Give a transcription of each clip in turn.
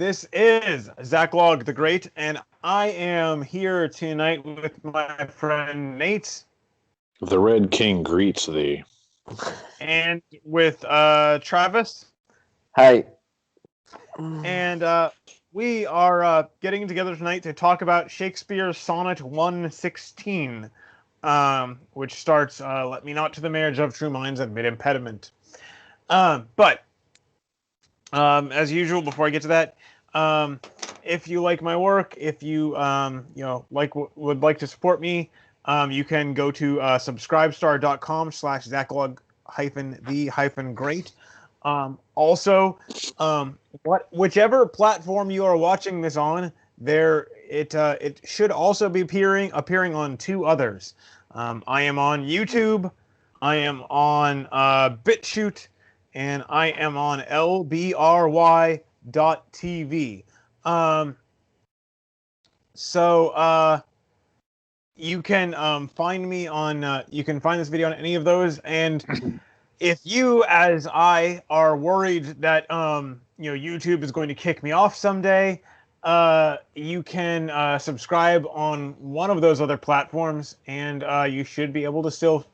This is Zach Log the Great, and I am here tonight with my friend Nate. The Red King greets thee. And with Travis. Hi. And we are getting together tonight to talk about Shakespeare Sonnet 116, which starts, "Let me not to the marriage of true minds admit impediment." But as usual, before I get to that, if you like my work, if you would like to support me, you can go to subscribestar.com/Zachlog-the-great. Also, whichever platform you are watching this on, it should also be appearing on two others. I am on YouTube, I am on BitChute, and I am on lbry.tv. So you can find me on you can find this video on any of those, and if you, as I, are worried that YouTube is going to kick me off someday, you can subscribe on one of those other platforms, and you should be able to still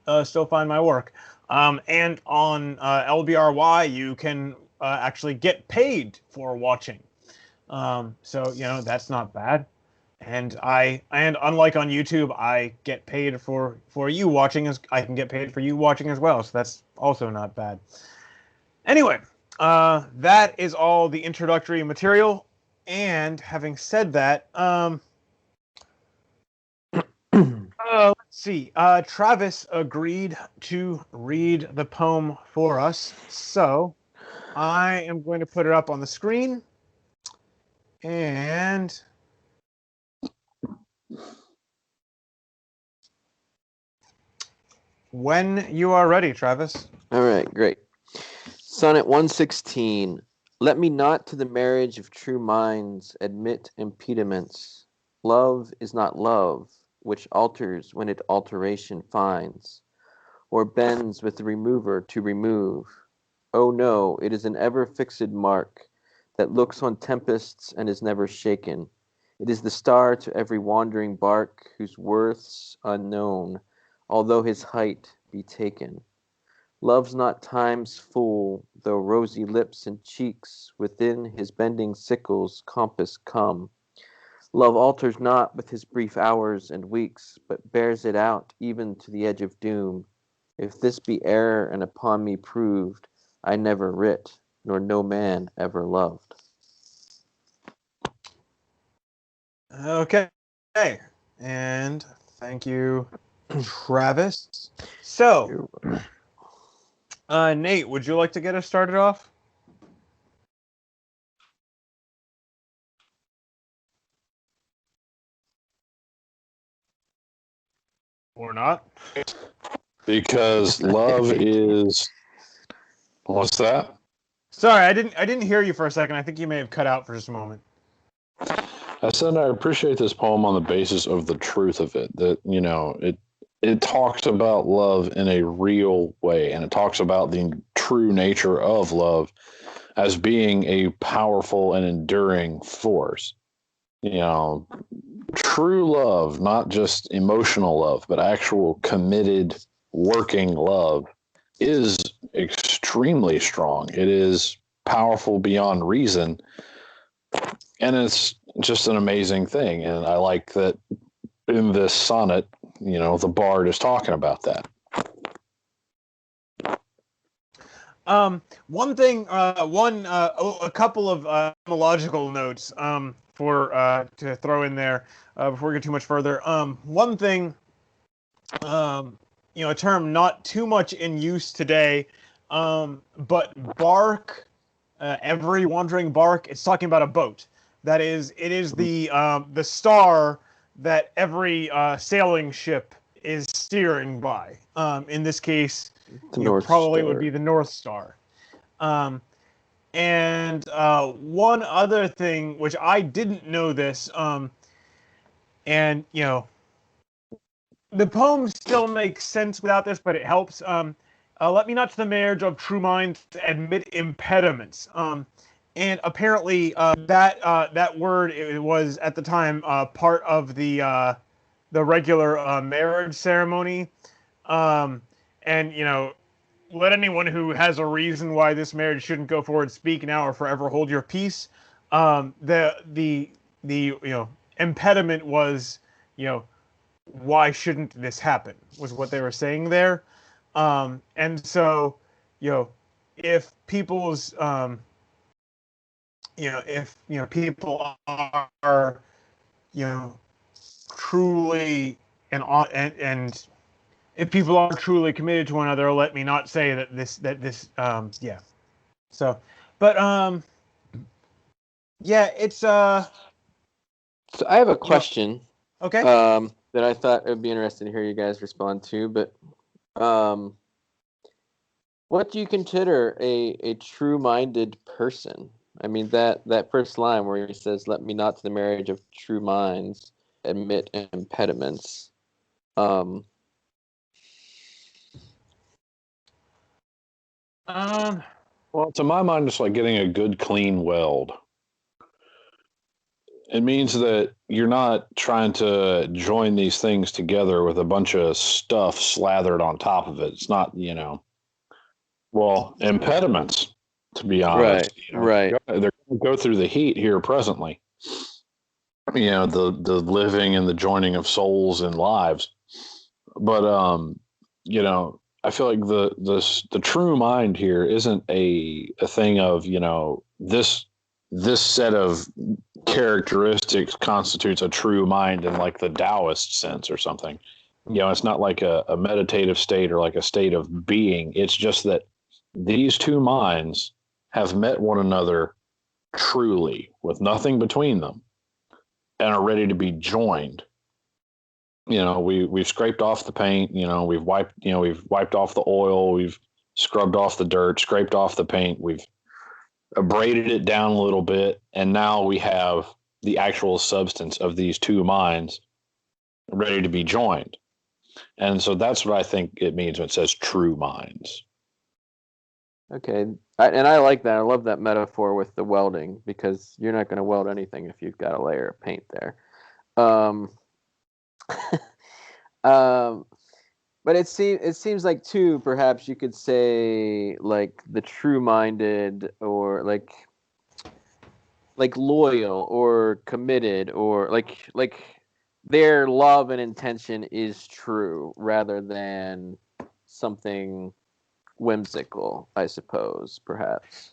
find my work. And on LBRY, you can actually get paid for watching. So that's not bad. And unlike on YouTube, I get paid for you watching, as I can get paid for you watching as well. So that's also not bad. Anyway, that is all the introductory material. And having said that, let's see. Travis agreed to read the poem for us, so I am going to put it up on the screen. And when you are ready, Travis. All right, great. Sonnet 116. Let me not to the marriage of true minds admit impediments. Love is not love, which alters when it alteration finds, or bends with the remover to remove. Oh no, it is an ever-fixed mark that looks on tempests and is never shaken. It is the star to every wandering bark whose worth's unknown, although his height be taken. Love's not time's fool, though rosy lips and cheeks within his bending sickle's compass come. Love alters not with his brief hours and weeks, but bears it out even to the edge of doom. If this be error and upon me proved, I never writ, nor no man ever loved. Okay. And thank you, Travis. So, Nate, would you like to get us started off? Or not? Because love is... What's that? Sorry, I didn't hear you for a second. I think you may have cut out for just a moment. I said I appreciate this poem on the basis of the truth of it. That, it talks about love in a real way, and it talks about the true nature of love as being a powerful and enduring force. True love, not just emotional love, but actual committed working love, is extremely strong. It is powerful beyond reason, and it's just an amazing thing. And I like that in this sonnet, the bard is talking about that. One thing, a couple of etymological notes to throw in there before we get too much further. One thing, a term not too much in use today, but bark, every wandering bark, it's talking about a boat. That is, it is the star that every sailing ship is steering by. In this case, probably would be the North Star. And one other thing, which I didn't know this, and the poem still makes sense without this, but it helps. Let me not to the marriage of true minds admit impediments. and apparently that word, it was at the time part of the regular marriage ceremony, and let anyone who has a reason why this marriage shouldn't go forward speak now or forever hold your peace. The impediment was, why shouldn't this happen, was what they were saying there. And so, if people's if people are truly and if people are truly committed to one another, let me not say that this yeah. So, but yeah, it's So I have a question. Okay. That I thought it would be interesting to hear you guys respond to. But what do you consider a true-minded person? I mean, that first line where he says, "Let me not to the marriage of true minds admit impediments." Well, to my mind, it's like getting a good, clean weld. It means that you're not trying to join these things together with a bunch of stuff slathered on top of it. It's not, impediments, to be honest. Right. They're going to go through the heat here presently. The living and the joining of souls and lives. But, I feel like the true mind here isn't a thing of, this set of characteristics constitutes a true mind in like the Taoist sense or something. It's not like a meditative state or like a state of being. It's just that these two minds have met one another truly with nothing between them and are ready to be joined. We've scraped off the paint, we've wiped off the oil, we've scrubbed off the dirt, scraped off the paint, we've abraded it down a little bit, and now we have the actual substance of these two minds ready to be joined. And so that's what I think it means when it says true minds. Okay. And I like that. I love that metaphor with the welding, because you're not going to weld anything if you've got a layer of paint there. But it seems like too, perhaps you could say like the true-minded, or like loyal or committed, or like their love and intention is true rather than something whimsical, I suppose, perhaps.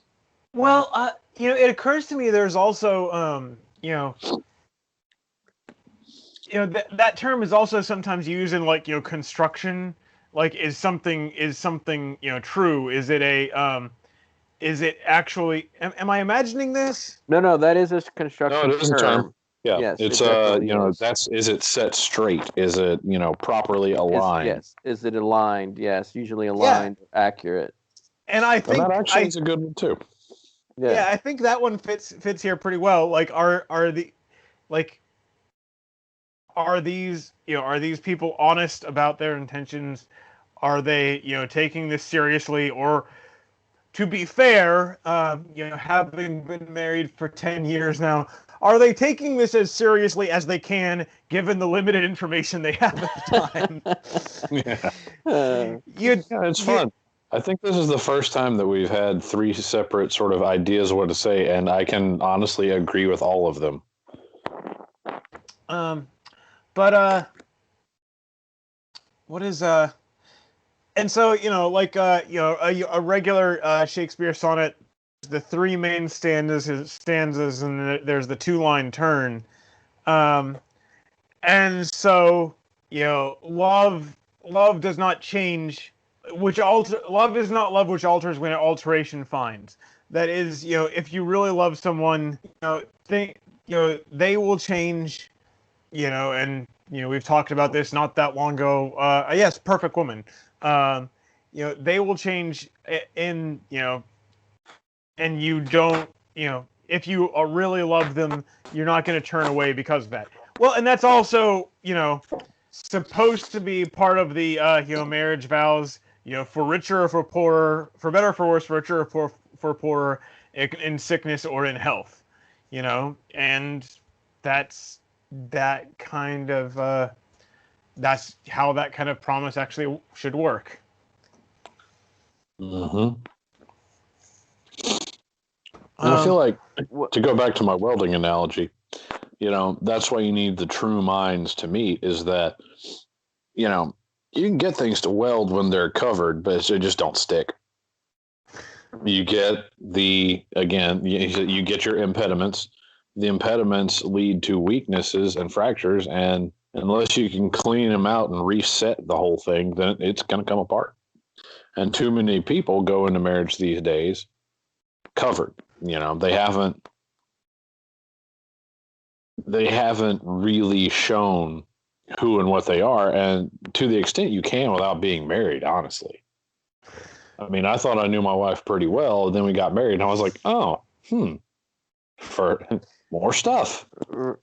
Well, it occurs to me there's also that term is also sometimes used in like construction. Like, is something true? Is it actually? Am I imagining this? No, that is a construction No, it is a term. Yeah, yes, it's is. is it set straight? Is it properly aligned? Is it aligned? Yes, usually aligned, accurate. And I think that actually is a good one too. Yeah, I think that one fits here pretty well. Like, are these people honest about their intentions? Are they taking this seriously? Or, to be fair, having been married for 10 years now, are they taking this as seriously as they can, given the limited information they have at the time? It's fun. I think this is the first time that we've had three separate sort of ideas of what to say, and I can honestly agree with all of them. What is and so a regular Shakespeare sonnet, the three main stanzas, and there's the two-line turn, and so love does not change, love is not love which alters when alteration finds. That is, if you really love someone, they will change, and we've talked about this not that long ago. Yes, Perfect Woman. They will change and you don't, if you really love them, you're not going to turn away because of that. Well, and that's also, supposed to be part of the, marriage vows, for richer or for poorer, for better or for worse, for richer or for poorer, in sickness or in health, and that's that kind of that's how that kind of promise actually should work. Mm-hmm. And I feel like, to go back to my welding analogy, that's why you need the true minds to meet, is that, you can get things to weld when they're covered, but they just don't stick. You get you get your impediments. The impediments lead to weaknesses and fractures, and unless you can clean them out and reset the whole thing, then it's going to come apart. And too many people go into marriage these days covered. They haven't really shown who and what they are, and to the extent you can without being married, honestly. I mean, I thought I knew my wife pretty well, and then we got married, and I was like, for more stuff.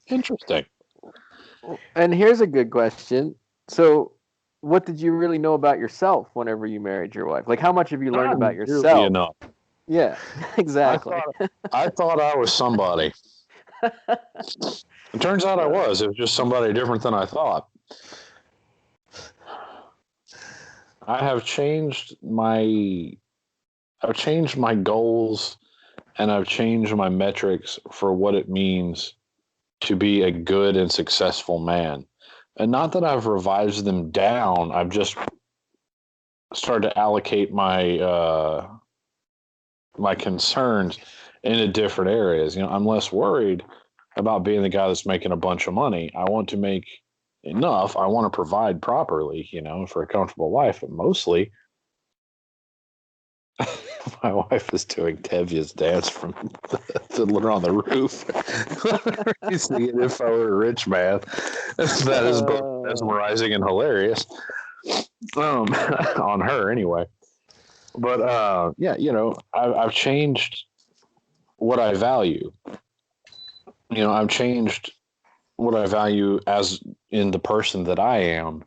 Interesting. And here's a good question. So, what did you really know about yourself whenever you married your wife? Like, how much have you learned about yourself? Enough. Yeah, exactly. I thought I was somebody. It turns out I was. It was just somebody different than I thought. I've changed my goals, and I've changed my metrics for what it means to be a good and successful man. And not that I've revised them down. I've just started to allocate my my concerns into different areas. I'm less worried about being the guy that's making a bunch of money. I want to make enough. I want to provide properly, for a comfortable life. But mostly, my wife is doing Tevye's dance from Fiddler on the Roof. He's seeing If I Were a Rich Man. That is both mesmerizing and hilarious. On her, anyway. But, I've changed what I value. I've changed what I value as in the person that I am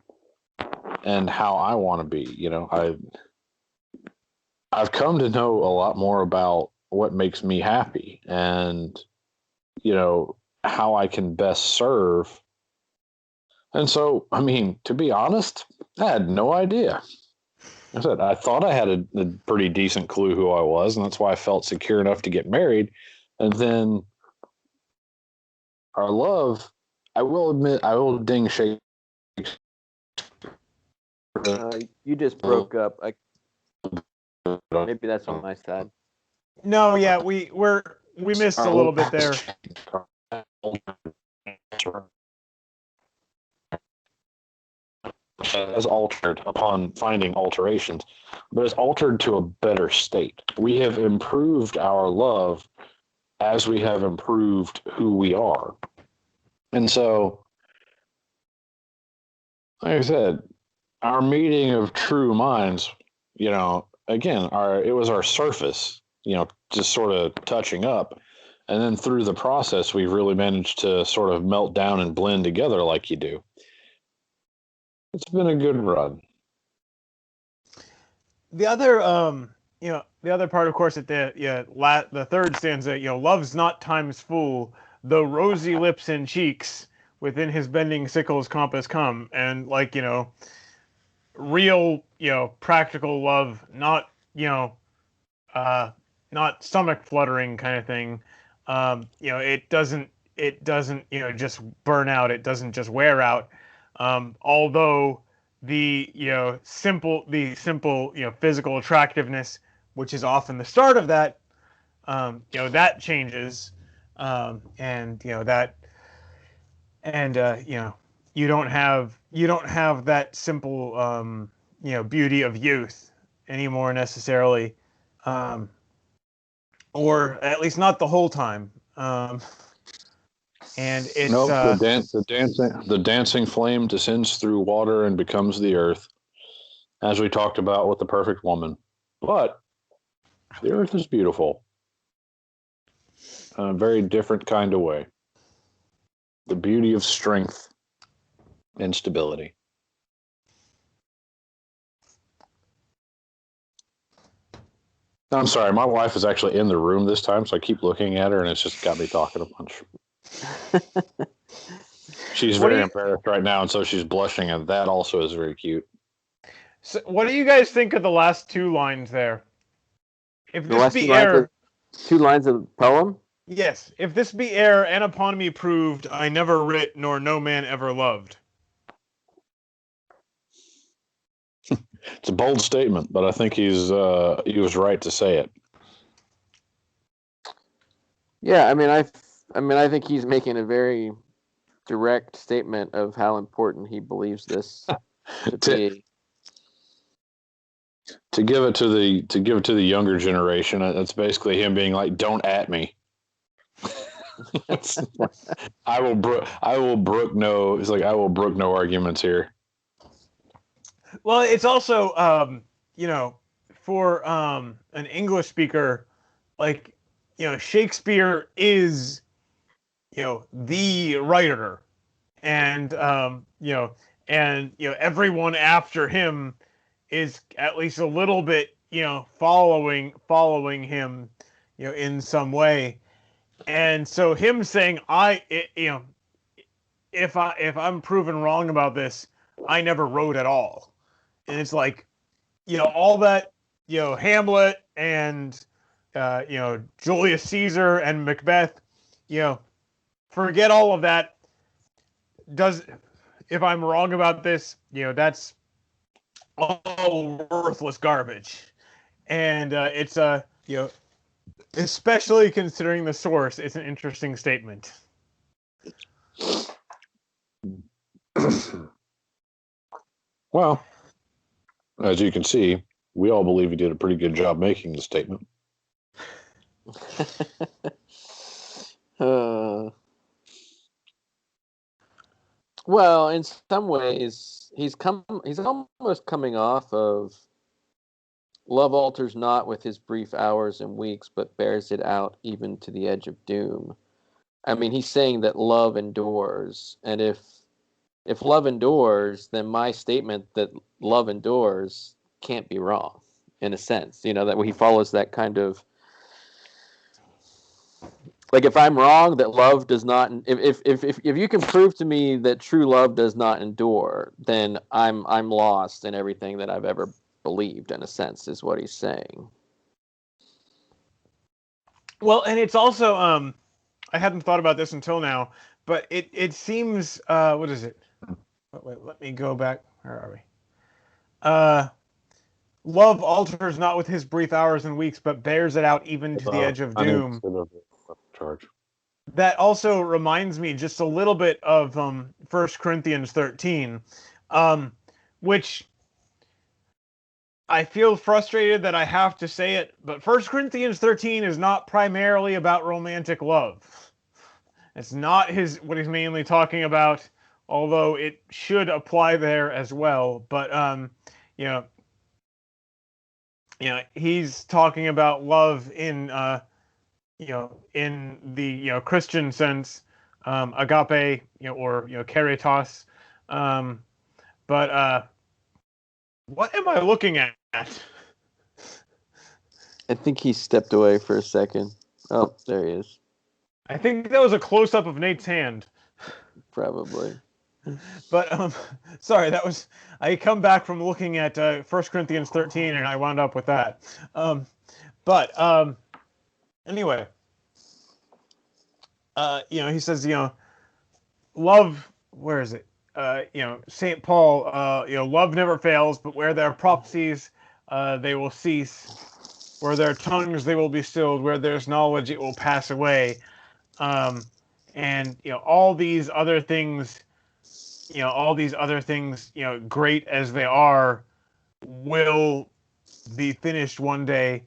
and how I want to be. I've come to know a lot more about what makes me happy and, how I can best serve. And so, I mean, to be honest, I had no idea. I said, I thought I had a pretty decent clue who I was, and that's why I felt secure enough to get married. And then our love, I will admit, I will ding Shakespeare. You just broke up. Maybe that's on my side. No, yeah, we missed a little bit there. Has altered upon finding alterations, but it's altered to a better state. We have improved our love as we have improved who we are. And so, like I said, our meeting of true minds, again, it was our surface, just sort of touching up. And then through the process, we've really managed to sort of melt down and blend together like you do. It's been a good run. The other, the other part, of course, at the third stanza, love's not time's fool, though rosy lips and cheeks within his bending sickle's compass come, and real, practical love, not, not stomach fluttering kind of thing. It doesn't, just burn out. It doesn't just wear out. Although the simple physical attractiveness, which is often the start of that, that changes, and you don't have that simple beauty of youth anymore necessarily, or at least not the whole time. And it's the dancing flame descends through water and becomes the earth, as we talked about with the perfect woman. But the earth is beautiful in a very different kind of way. The beauty of strength and stability. I'm sorry, my wife is actually in the room this time, so I keep looking at her, and it's just got me talking a bunch. She's very embarrassed right now, and so she's blushing, and that also is very cute. So what do you guys think of the last two lines there? If The this last be two lines error, two lines of the poem? yes, if this be error, and upon me proved, I never writ, nor no man ever loved. It's a bold statement, but I think he was right to say it. Yeah, I mean, I think he's making a very direct statement of how important he believes this to be. To give it to the younger generation, that's basically him being like, "Don't at me." I will brook no. It's like I will brook no arguments here. Well, it's also for an English speaker, like Shakespeare is the writer, and everyone after him is at least a little bit following him in some way. And so him saying if I'm proven wrong about this, I never wrote at all. And it's like all that Hamlet and Julius Caesar and Macbeth, forget all of that. If I'm wrong about this, that's all worthless garbage. And it's especially considering the source, it's an interesting statement. Well, as you can see, we all believe he did a pretty good job making the statement. Well, in some ways, he's almost coming off of love alters not with his brief hours and weeks, but bears it out even to the edge of doom. I mean, he's saying that love endures, and if love endures, then my statement that love endures can't be wrong, in a sense. That he follows that kind of, like, if I'm wrong that love does not, if you can prove to me that true love does not endure, then I'm lost in everything that I've ever believed, in a sense, is what he's saying. Well, and it's also I hadn't thought about this until now, but it seems what is it? Wait, let me go back. Where are we? Love alters not with his brief hours and weeks, but bears it out even to the edge of doom. Charge. That also reminds me just a little bit of 1 Corinthians 13, which I feel frustrated that I have to say it, but 1 Corinthians 13 is not primarily about romantic love. It's not what he's mainly talking about, although it should apply there as well. But he's talking about love in in the Christian sense, agape, or caritas. But what am I looking at? I think he stepped away for a second. Oh, there he is. I think that was a close-up of Nate's hand. Probably. But sorry, I come back from looking at 1 Corinthians 13 and I wound up with that. But anyway, he says, love, where is it? St. Paul, love never fails, but where there are prophecies, they will cease. Where there are tongues, they will be stilled. Where there's knowledge, it will pass away. And all these other things, great as they are, will be finished one day.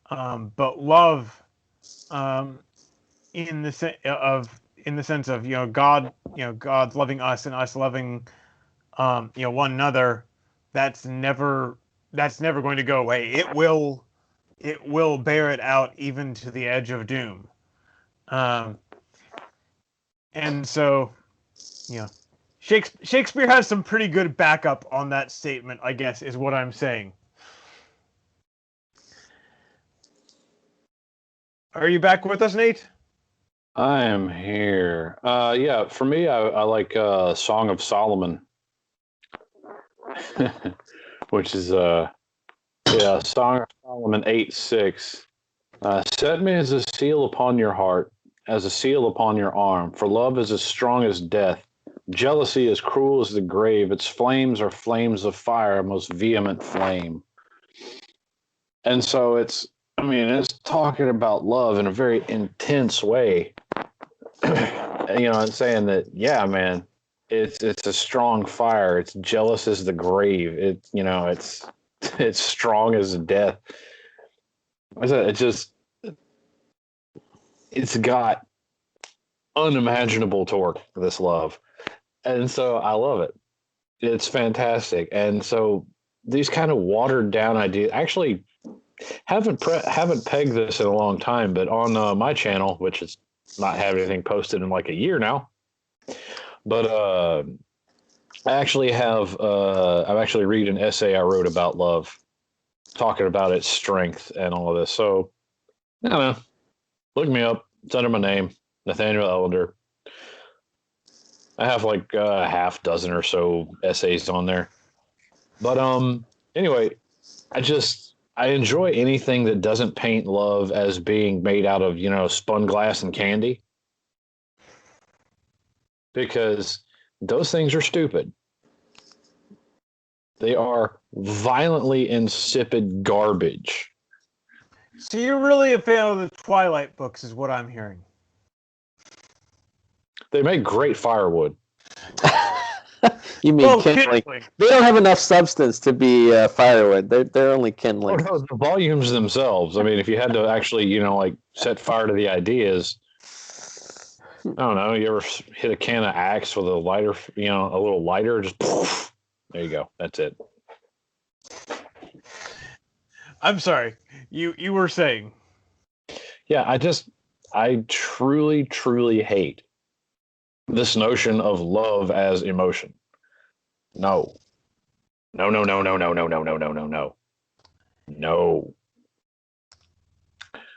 But love, in the sense of God, God's loving us and us loving one another, that's never going to go away. It will bear it out even to the edge of doom. And so, Shakespeare has some pretty good backup on that statement, I guess, is what I'm saying. Are you back with us, Nate? I am here. Yeah, for me, I like Song of Solomon, which is Song of Solomon 8:6. Set me as a seal upon your heart, as a seal upon your arm, for love is as strong as death. Jealousy is cruel as the grave. Its flames are flames of fire, a most vehement flame. And so it's talking about love in a very intense way. And saying that, yeah, man, it's a strong fire. It's jealous as the grave. It's strong as death. It's got unimaginable torque, this love. And so I love it. It's fantastic. And so these kind of watered down ideas, actually haven't pegged this in a long time, but on my channel, which is not have anything posted in like a year now, but I actually have I've actually read an essay I wrote about love, talking about its strength and all of this. So I don't know, look me up. It's under my name, Nathaniel Ellender. I have like a half dozen or so essays on there. But anyway, I enjoy anything that doesn't paint love as being made out of, spun glass and candy. Because those things are stupid. They are violently insipid garbage. So you're really a fan of the Twilight books, is what I'm hearing. They make great firewood. You mean kindling? They don't have enough substance to be firewood. They're only kindling. Oh, no, the volumes themselves. I mean, if you had to actually, set fire to the ideas. I don't know. You ever hit a can of Axe with a lighter, a little lighter? Just poof, there you go. That's it. I'm sorry. You were saying. Yeah, I truly, truly hate this notion of love as emotion. No. No, no, no, no, no, no, no, no, no, no, no. No.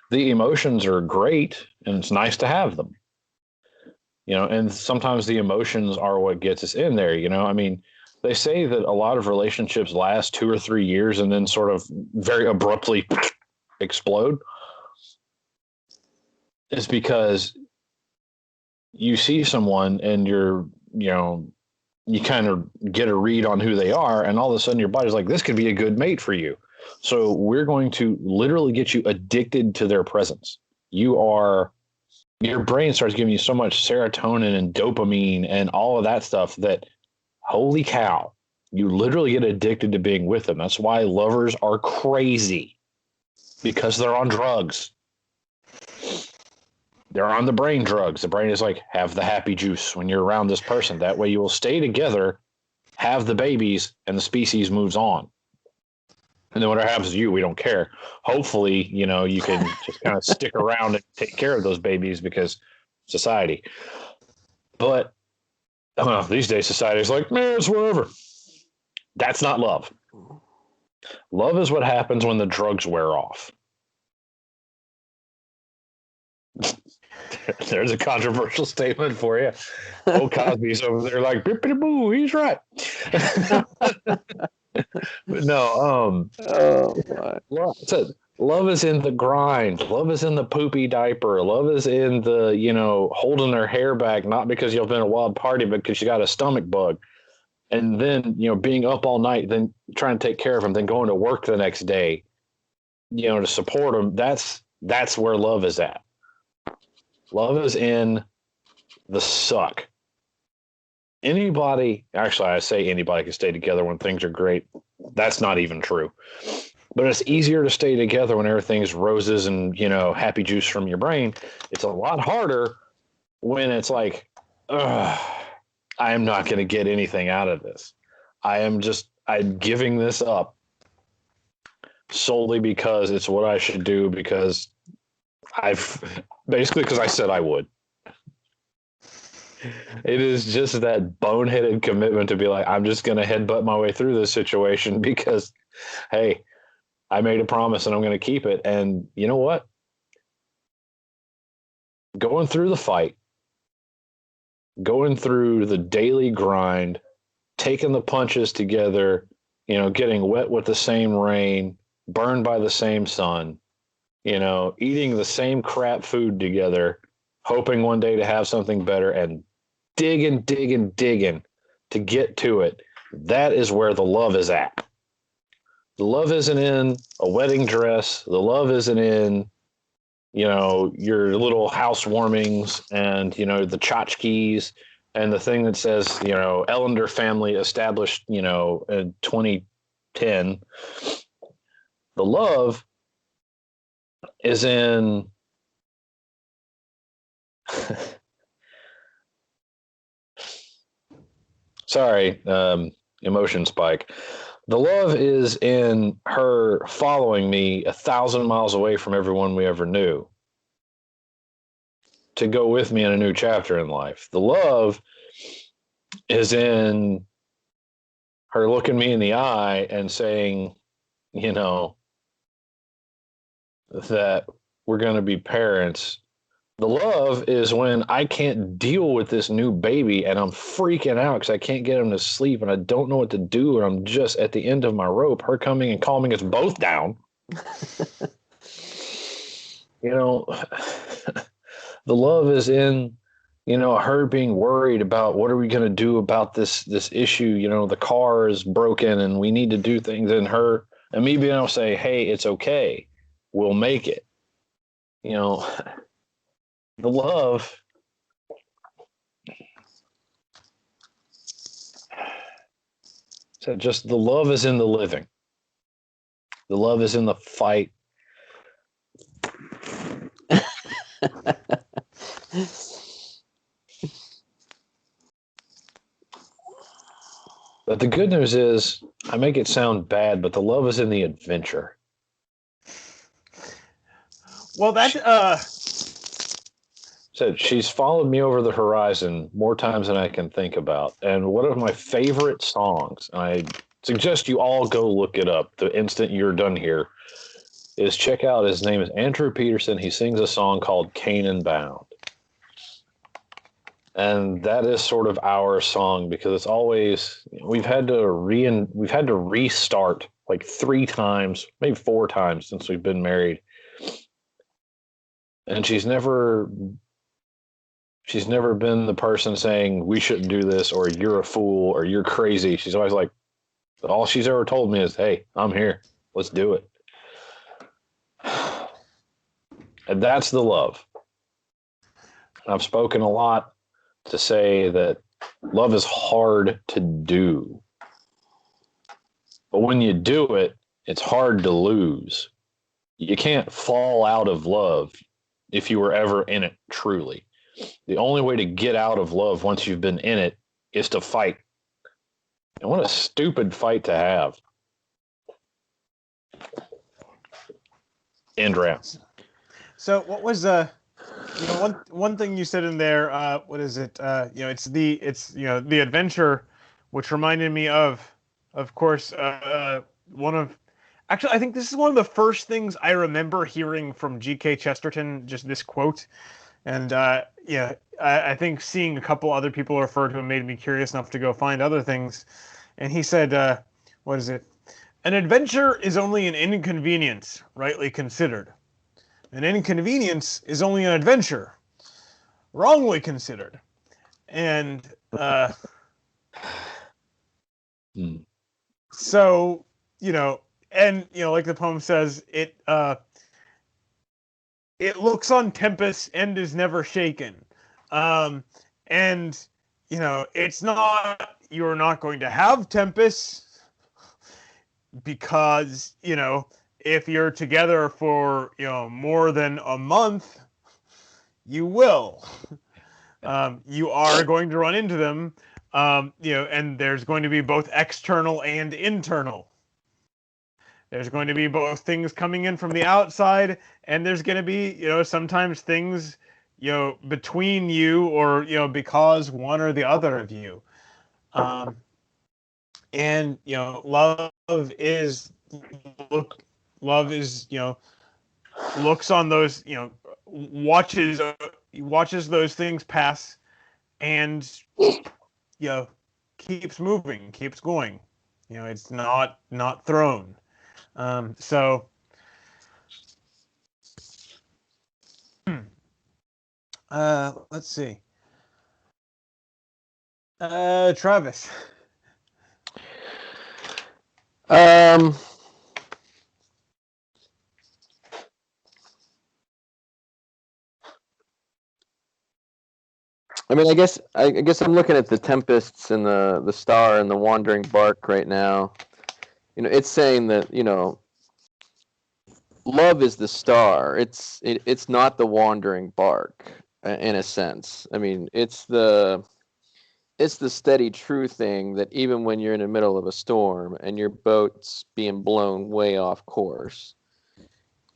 The emotions are great, and it's nice to have them. And sometimes the emotions are what gets us in there. I mean, they say that a lot of relationships last 2 or 3 years and then sort of very abruptly explode. It's because you see someone and you kind of get a read on who they are, and all of a sudden your body's like, this could be a good mate for you. So we're going to literally get you addicted to their presence. Your brain starts giving you so much serotonin and dopamine and all of that stuff that, holy cow, you literally get addicted to being with them. That's why lovers are crazy, because they're on drugs. They're on the brain drugs. The brain is like, have the happy juice when you're around this person. That way you will stay together, have the babies, and the species moves on. And then whatever happens to you, we don't care. Hopefully, you can just kind of stick around and take care of those babies because society. But I don't know, these days society is like, man, it's whatever. That's not love. Love is what happens when the drugs wear off. There's a controversial statement for you. Old Cosby's over there like, bippity boo, he's right. But no, love is in the grind. Love is in the poopy diaper. Love is in the, holding their hair back, not because you've been a wild party, but because you got a stomach bug. And then, being up all night, then trying to take care of them, then going to work the next day, to support them. That's where love is at. Love is in the suck. I say anybody can stay together when things are great. That's not even true. But it's easier to stay together when everything's roses and, happy juice from your brain. It's a lot harder when it's like, I am not going to get anything out of this. I'm giving this up solely because it's what I should do, because because I said I would. It is just that boneheaded commitment to be like, I'm just going to headbutt my way through this situation because, hey, I made a promise and I'm going to keep it. And you know what? going through the fight, going through the daily grind, taking the punches together, getting wet with the same rain, burned by the same sun, eating the same crap food together, hoping one day to have something better, and digging to get to it. That is where the love is at. The love isn't in a wedding dress. The love isn't in, your little housewarmings and, the tchotchkes and the thing that says, Ellender family established, in 2010. The love is in sorry, emotion spike. The love is in her following me 1,000 miles away from everyone we ever knew to go with me in a new chapter in life. The love is in her looking me in the eye and saying, that we're going to be parents. The love is when I can't deal with this new baby and I'm freaking out because I can't get him to sleep and I don't know what to do and I'm just at the end of my rope. Her coming and calming us both down. The love is in, her being worried about what are we going to do about this issue. The car is broken and we need to do things, and her and me being able to say, hey, it's okay. We'll make it. The love so just the love is in the living. The love is in the fight. But the good news is, I make it sound bad, but the love is in the adventure. Well, that said she's followed me over the horizon more times than I can think about. And one of my favorite songs, and I suggest you all go look it up the instant you're done here, is check out, his name is Andrew Peterson. He sings a song called Canaan Bound. And that is sort of our song because it's always, we've had to restart like 3 times, maybe 4 times since we've been married. And she's never been the person saying we shouldn't do this or you're a fool or you're crazy. She's always like, all she's ever told me is, hey, I'm here. Let's do it. And that's the love. I've spoken a lot to say that love is hard to do. But when you do it, it's hard to lose. You can't fall out of love if you were ever in it truly. The only way to get out of love once you've been in it is to fight. And what a stupid fight to have. End round. So what was one thing you said in there? What is it? It's the adventure, which reminded me of course, one of. Actually, I think this is one of the first things I remember hearing from G.K. Chesterton. Just this quote, and I think seeing a couple other people refer to him made me curious enough to go find other things. And he said, "What is it? An adventure is only an inconvenience, rightly considered. An inconvenience is only an adventure, wrongly considered." And so, and like the poem says, it looks on tempests and is never shaken. And it's not, you're not going to have tempests because, if you're together for, more than a month, you will. You are going to run into them, and there's going to be both external and internal. There's going to be both things coming in from the outside, and there's going to be, sometimes things, between you or, because one or the other of you. And, love is, looks on those, watches he watches those things pass, and you know, keeps moving, keeps going. You know, it's not thrown. So let's see. Travis. I mean, I guess I'm looking at the Tempests and the Star and the Wandering Bark right now. You know, it's saying that, you know, love is the star. It's not the wandering bark, in a sense. I mean, it's the steady true thing that even when you're in the middle of a storm and your boat's being blown way off course,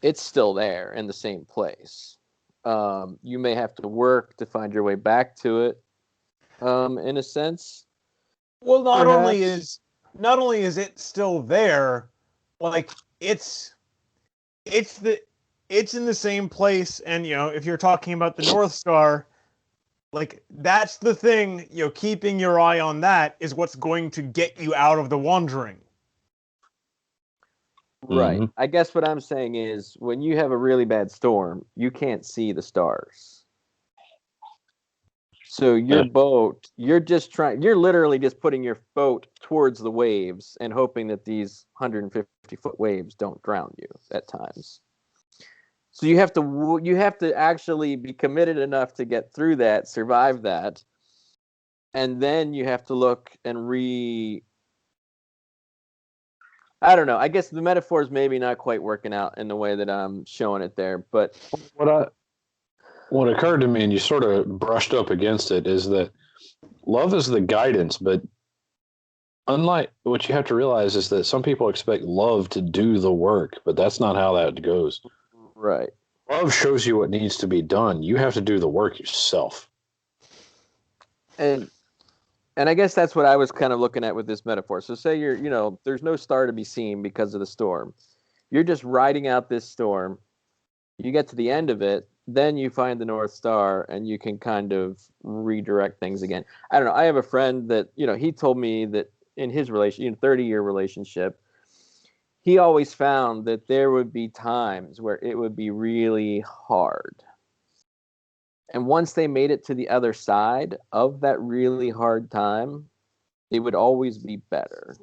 it's still there in the same place. You may have to work to find your way back to it, in a sense. Well, not Perhaps. only is it still there, like it's in the same place, and you know, if you're talking about the North Star, like that's the thing, you know, keeping your eye on that is what's going to get you out of the wandering. Right. Mm-hmm. I guess what I'm saying is when you have a really bad storm, you can't see the stars. So your boat, you're literally just putting your boat towards the waves and hoping that these 150-foot waves don't drown you at times. So you have to actually be committed enough to get through that, survive that, and then you have to look and I don't know. I guess the metaphor is maybe not quite working out in the way that I'm showing it there, but What occurred to me, and you sort of brushed up against it, is that love is the guidance, but unlike what you have to realize is that some people expect love to do the work, but that's not how that goes. right. Love shows you what needs to be done. You have to do the work yourself. And I guess that's what I was kind of looking at with this metaphor. So say there's no star to be seen because of the storm. You're just riding out this storm. You get to the end of it, then you find the North Star and you can kind of redirect things again. I don't know. I have a friend that, he told me that in his 30-year relationship, he always found that there would be times where it would be really hard. And once they made it to the other side of that really hard time, it would always be better.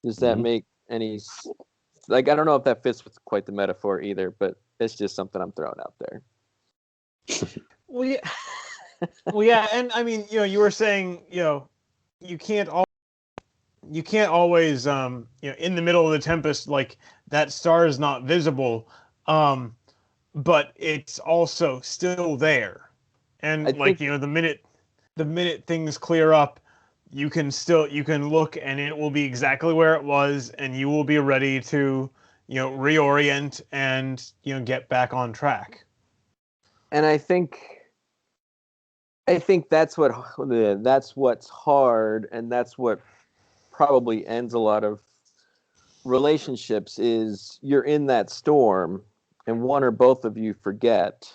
Does that make any... I don't know if that fits with quite the metaphor either, but it's just something I'm throwing out there. Well, yeah. Well, yeah, and I mean, you were saying, you can't always, in the middle of the tempest, like that star is not visible, but it's also still there, and the minute things clear up, you can look and it will be exactly where it was, and you will be ready to, reorient and, get back on track. And I think that's what's hard, and that's what probably ends a lot of relationships is you're in that storm and one or both of you forget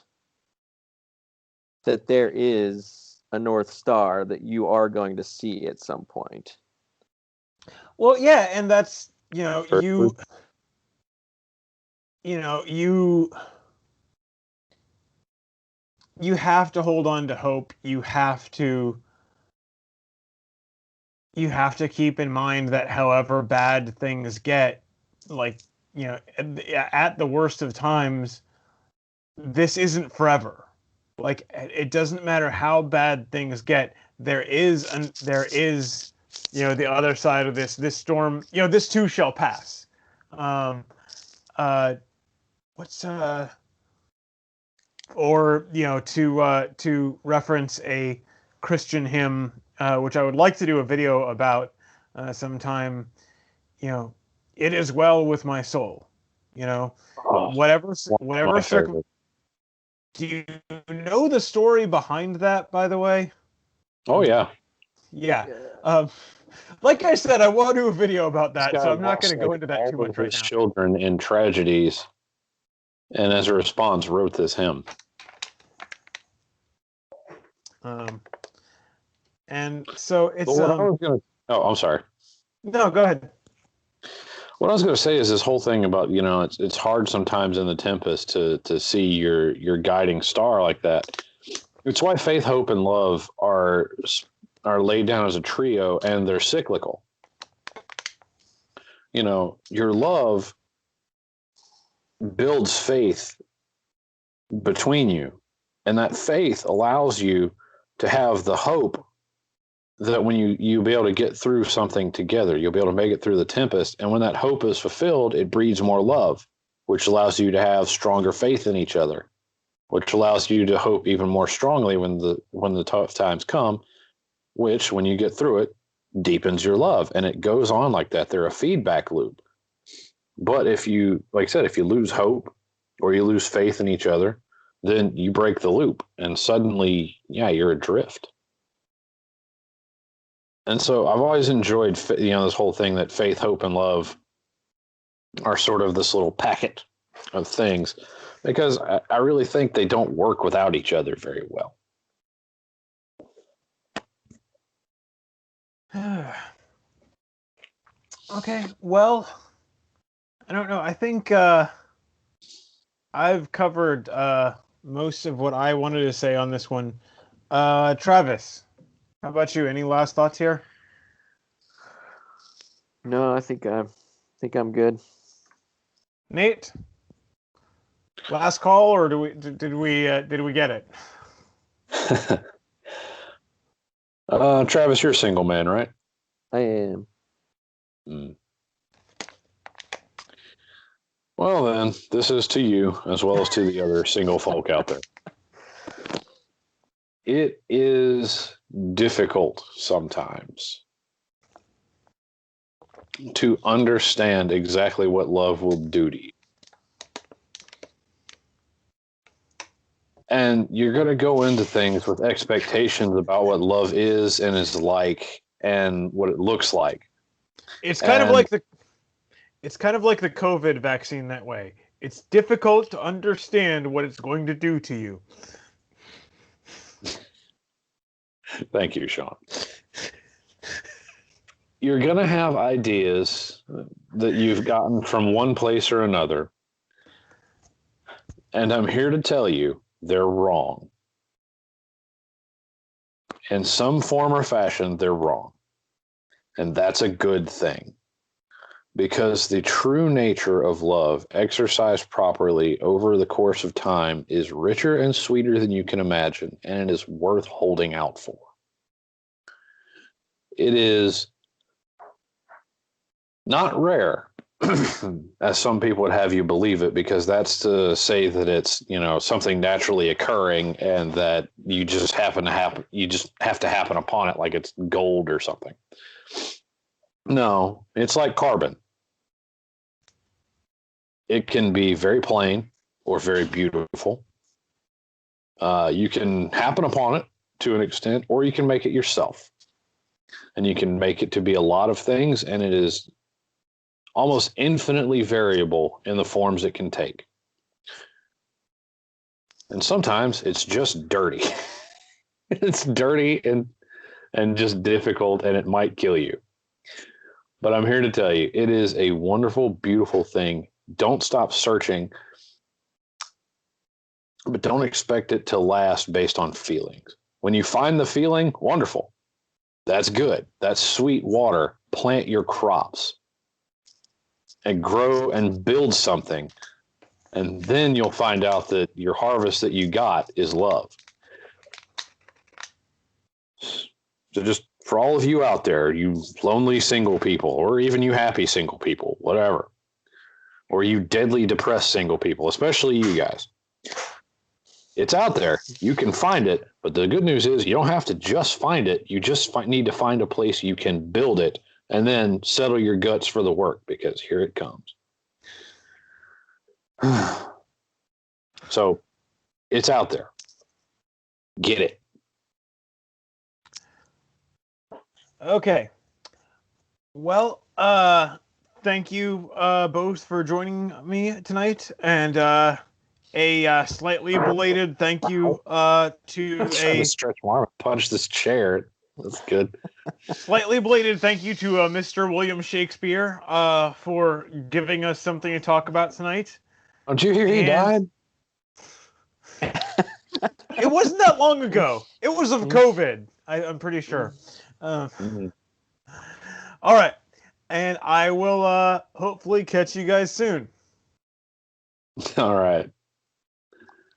that there is a North Star that you are going to see at some point. Well, yeah, and that's, you have to hold on to hope. You have to keep in mind that however bad things get, like, at the worst of times, this isn't forever. Like, it doesn't matter how bad things get. There is the other side of this storm. This too shall pass. Or to reference a Christian hymn, which I would like to do a video about sometime. It is well with my soul. Whatever. Do you know the story behind that, by the way? Oh, yeah. Yeah. Like I said, I want to do a video about that, so I'm not going to go into that too much right now. Children in tragedies, and as a response, wrote this hymn. And so it's Well, what I was gonna. Oh, I'm sorry. no, go ahead. What I was going to say is this whole thing about, it's hard sometimes in the Tempest to see your guiding star like that. It's why faith, hope, and love are laid down as a trio, and they're cyclical. Your love builds faith between you, and that faith allows you to have the hope that when you'll be able to get through something together, you'll be able to make it through the tempest. And when that hope is fulfilled, it breeds more love, which allows you to have stronger faith in each other, which allows you to hope even more strongly when the tough times come, which when you get through it, deepens your love. And it goes on like that. They're a feedback loop. But if you, like I said, if you lose hope or you lose faith in each other, then you break the loop and suddenly, you're adrift. And so I've always enjoyed, this whole thing that faith, hope, and love are sort of this little packet of things, because I really think they don't work without each other very well. Okay, well, I don't know. I think I've covered most of what I wanted to say on this one. Travis, how about you? Any last thoughts here? No, I think I'm good. Nate, last call, or did we get it? Travis, you're a single man, right? I am. Well, then, this is to you as well as to the other single folk out there. It is difficult sometimes to understand exactly what love will do to you. And you're going to go into things with expectations about what love is and is like and what it looks like. It's kind of like the COVID vaccine that way. It's difficult to understand what it's going to do to you. Thank you, Sean. You're going to have ideas that you've gotten from one place or another. And I'm here to tell you they're wrong. In some form or fashion, they're wrong. And that's a good thing. Because the true nature of love, exercised properly over the course of time, is richer and sweeter than you can imagine, and it is worth holding out for. It is not rare, as some people would have you believe it, because that's to say that it's, something naturally occurring and that you just have to happen upon it like it's gold or something. No, it's like carbon. It can be very plain or very beautiful. You can happen upon it to an extent, or you can make it yourself. And you can make it to be a lot of things, and it is almost infinitely variable in the forms it can take. And sometimes it's just dirty. It's dirty and just difficult, and it might kill you. But I'm here to tell you, it is a wonderful, beautiful thing. Don't stop searching, but don't expect it to last based on feelings. When you find the feeling, wonderful. That's good. That's sweet water. Plant your crops and grow and build something. And then you'll find out that your harvest that you got is love. So just for all of you out there, you lonely single people, or even you happy single people, whatever, or you deadly depressed single people, especially you guys, it's out there. You can find it. But the good news is you don't have to just find it. You just need to find a place you can build it and then settle your guts for the work, because here it comes. So it's out there. Get it. Okay. Well, thank you both for joining me tonight, and a slightly belated thank you to I'm trying to a stretch my arm and punch this chair. That's good. slightly belated thank you to Mr. William Shakespeare for giving us something to talk about tonight. Don't you hear he died? It wasn't that long ago. It was of COVID. I'm pretty sure. All right, and I will hopefully catch you guys soon. All right.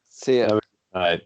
See ya. Have a good night.